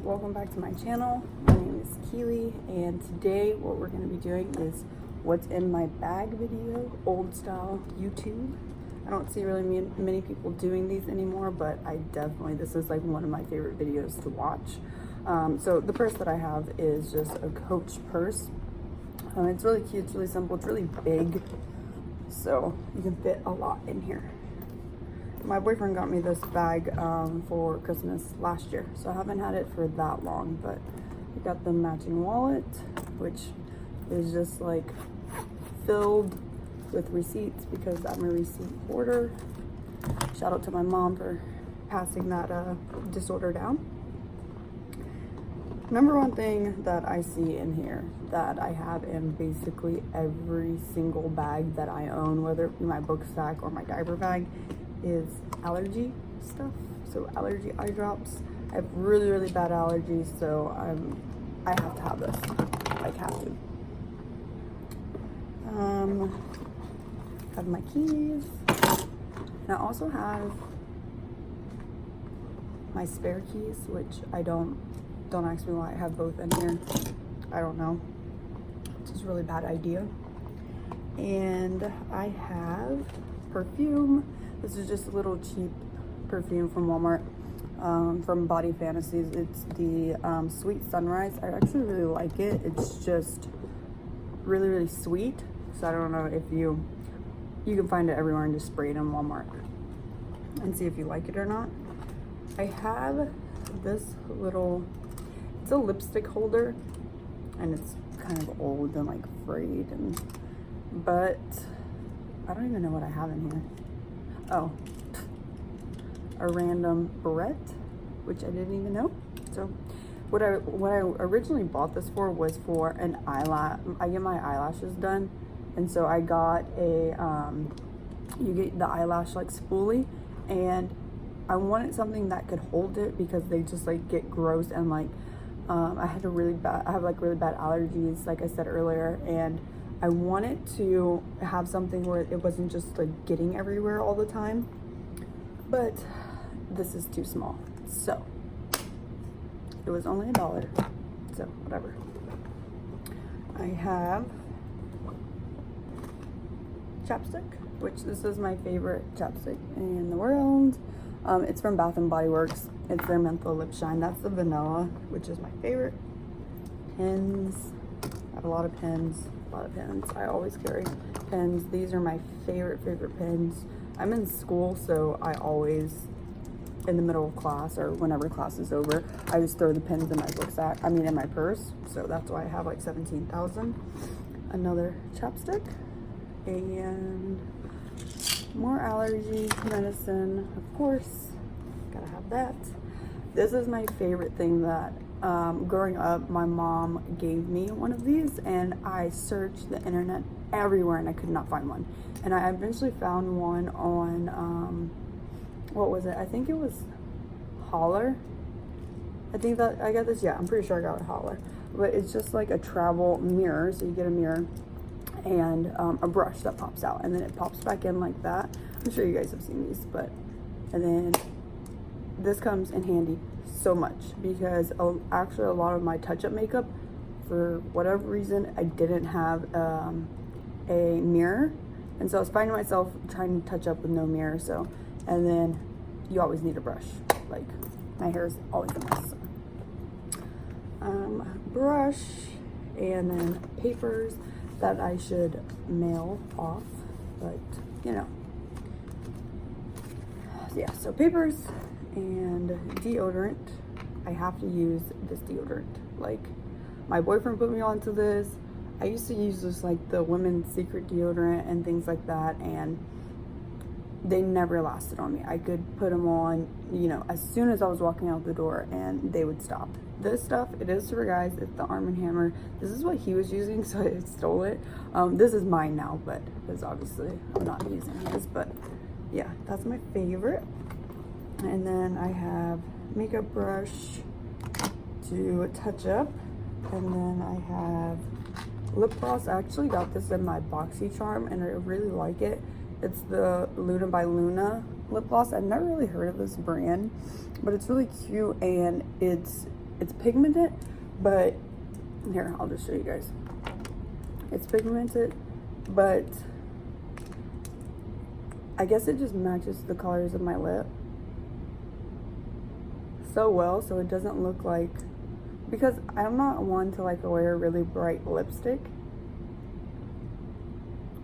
welcome back to my channel. My name is Keely, and today what we're going to be doing is what's in my bag video, old style YouTube. I don't see really many people doing these anymore, but this is like one of my favorite videos to watch. So the purse that I have is just a Coach purse. It's really cute, it's really simple, it's really big, so you can fit a lot in here. My boyfriend got me this bag for Christmas last year, so I haven't had it for that long, but I got the matching wallet, which is just like filled with receipts because I'm a receipt hoarder. Shout out to my mom for passing that disorder down. Number one thing that I see in here that I have in basically every single bag that I own, whether it be my book stack or my diaper bag, is allergy stuff. So allergy eye drops. I have really bad allergies, so I have to have this. Like, have to. Have my keys. And I also have my spare keys, which I don't ask me why I have both in here. I don't know. It's just a really bad idea. And I have perfume. This is just a little cheap perfume from Walmart, from Body Fantasies. It's the Sweet Sunrise. I actually really like it. It's just really sweet. So I don't know if you can find it everywhere and just spray it in Walmart and see if you like it or not. I have this little, it's a lipstick holder, and it's kind of old and like frayed, but I don't even know what I have in here. Oh, a random barrette, which I didn't even know. So what I originally bought this for was for an eyelash. I get my eyelashes done, and so I got a you get the eyelash like spoolie, and I wanted something that could hold it because they just like get gross, and like I have really bad allergies, like I said earlier, and I wanted to have something where it wasn't just like getting everywhere all the time, but this is too small. So it was only $1, so whatever. I have Chapstick, which this is my favorite chapstick in the world. It's from Bath and Body Works. It's their menthol lip shine. That's the vanilla, which is my favorite. Pens. I have a lot of pens. I always carry pens. These are my favorite pens. I'm in school, so I always, in the middle of class or whenever class is over, I just throw the pens in my book sack. I mean, in my purse. So that's why I have like 17,000. Another chapstick and more allergy medicine, of course. Gotta have that. This is my favorite thing that growing up, my mom gave me one of these, and I searched the internet everywhere and I could not find one. And I eventually found one on, what was it? I think it was Holler. I think that I got this, yeah, I'm pretty sure I got it Holler. But it's just like a travel mirror, so you get a mirror and a brush that pops out, and then it pops back in like that. I'm sure you guys have seen these, and then this comes in handy so much because actually a lot of my touch-up makeup, for whatever reason, I didn't have a mirror, and so I was finding myself trying to touch up with no mirror. So, and then you always need a brush. Like, my hair is always a mess. Brush, and then papers that I should mail off, but you know. Yeah, so papers and deodorant. I have to use this deodorant. Like, my boyfriend put me onto this. I used to use this, like the women's secret deodorant and things like that, and they never lasted on me. I could put them on, you know, as soon as I was walking out the door, and they would stop. This stuff, it is for guys. It's the Arm & Hammer. This is what he was using, so I stole it. This is mine now, but because obviously I'm not using his. But yeah, that's my favorite. And then I have makeup brush to touch up, and then I have lip gloss. I actually got this in my BoxyCharm, and I really like it. It's the Luna by Luna lip gloss. I've never really heard of this brand, but it's really cute, and it's it's pigmented, but here, I'll just show you guys. It's pigmented, but I guess it just matches the colors of my lip so well, so it doesn't look like, because I'm not one to like wear really bright lipstick,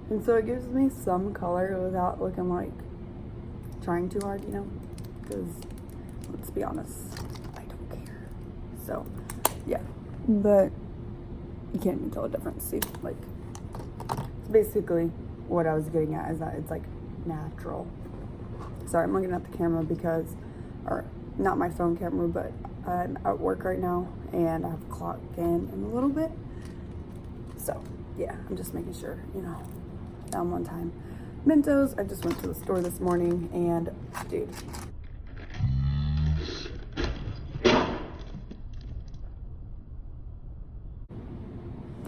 and so it gives me some color without looking like trying too hard, you know, because let's be honest, I don't care. So yeah, but you can't even tell the difference. See, like, it's basically what I was getting at, is that it's like natural. Sorry, I'm looking at the camera because, or not my phone camera, but I'm at work right now and I have a clock in a little bit. So yeah, I'm just making sure, you know, that I'm on time. Mentos, I just went to the store this morning and dude,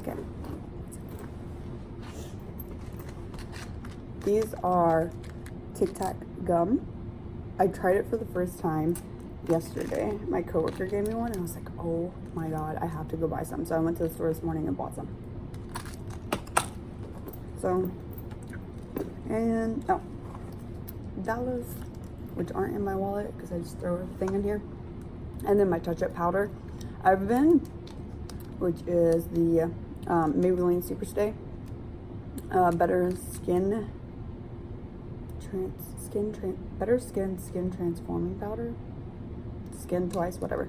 okay, these are Tic Tac gum. I tried it for the first time yesterday. My coworker gave me one and I was like, oh my god, I have to go buy some. So I went to the store this morning and bought some. So, and oh, dollars, which aren't in my wallet because I just throw everything in here. And then my touch-up powder. I've been, which is the Maybelline Superstay Better Skin Transforming Powder. Skin Twice, whatever.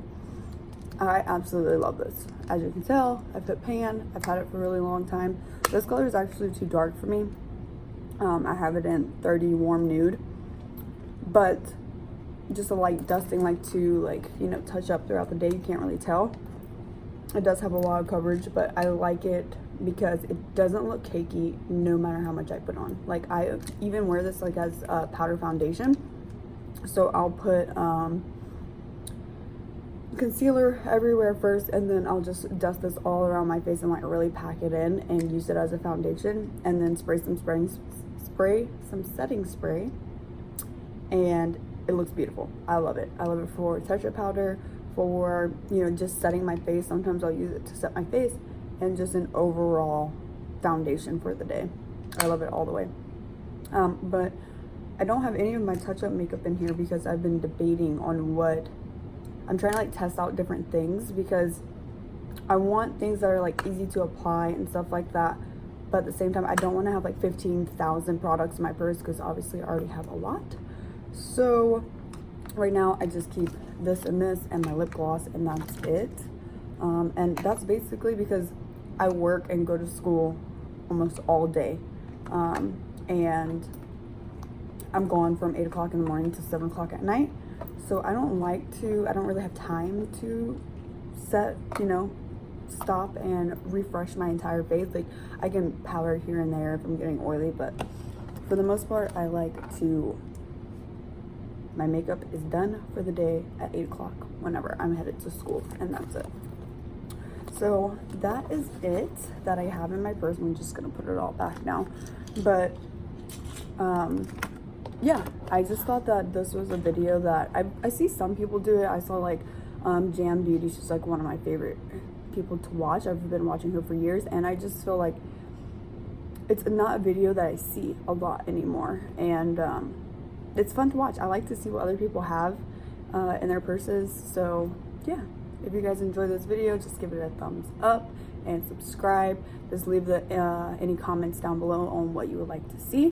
I absolutely love this. As you can tell, I put pan. I've had it for a really long time. This color is actually too dark for me. I have it in 30 Warm Nude, but just a light dusting, like to, like, you know, touch up throughout the day. You can't really tell. It does have a lot of coverage, but I like it because it doesn't look cakey no matter how much I put on. Like, I even wear this like as a powder foundation. So I'll put concealer everywhere first, and then I'll just dust this all around my face and like really pack it in and use it as a foundation, and then spray some setting spray, and it looks beautiful. I love it. I love it for touch-up powder, for, you know, just setting my face. Sometimes I'll use it to set my face, and just an overall foundation for the day. I love it all the way. But I don't have any of my touch-up makeup in here because I've been debating on what I'm trying to like test out different things, because I want things that are like easy to apply and stuff like that, but at the same time I don't want to have like 15,000 products in my purse, because obviously I already have a lot. So right now I just keep this and this and my lip gloss, and that's it. And that's basically because I work and go to school almost all day, and I'm gone from 8 o'clock in the morning to 7 o'clock at night. So I don't really have time to stop and refresh my entire face. Like, I can powder here and there if I'm getting oily, but for the most part, I like to, my makeup is done for the day at 8 o'clock whenever I'm headed to school, and that's it. So that is it that I have in my purse. I'm just gonna put it all back now. But yeah, I just thought that this was a video that I see some people do it. I saw like Jam Beauty. She's like one of my favorite people to watch. I've been watching her for years, and I just feel like it's not a video that I see a lot anymore, and it's fun to watch. I like to see what other people have in their purses. So yeah, if you guys enjoy this video, just give it a thumbs up and subscribe. Just leave any comments down below on what you would like to see.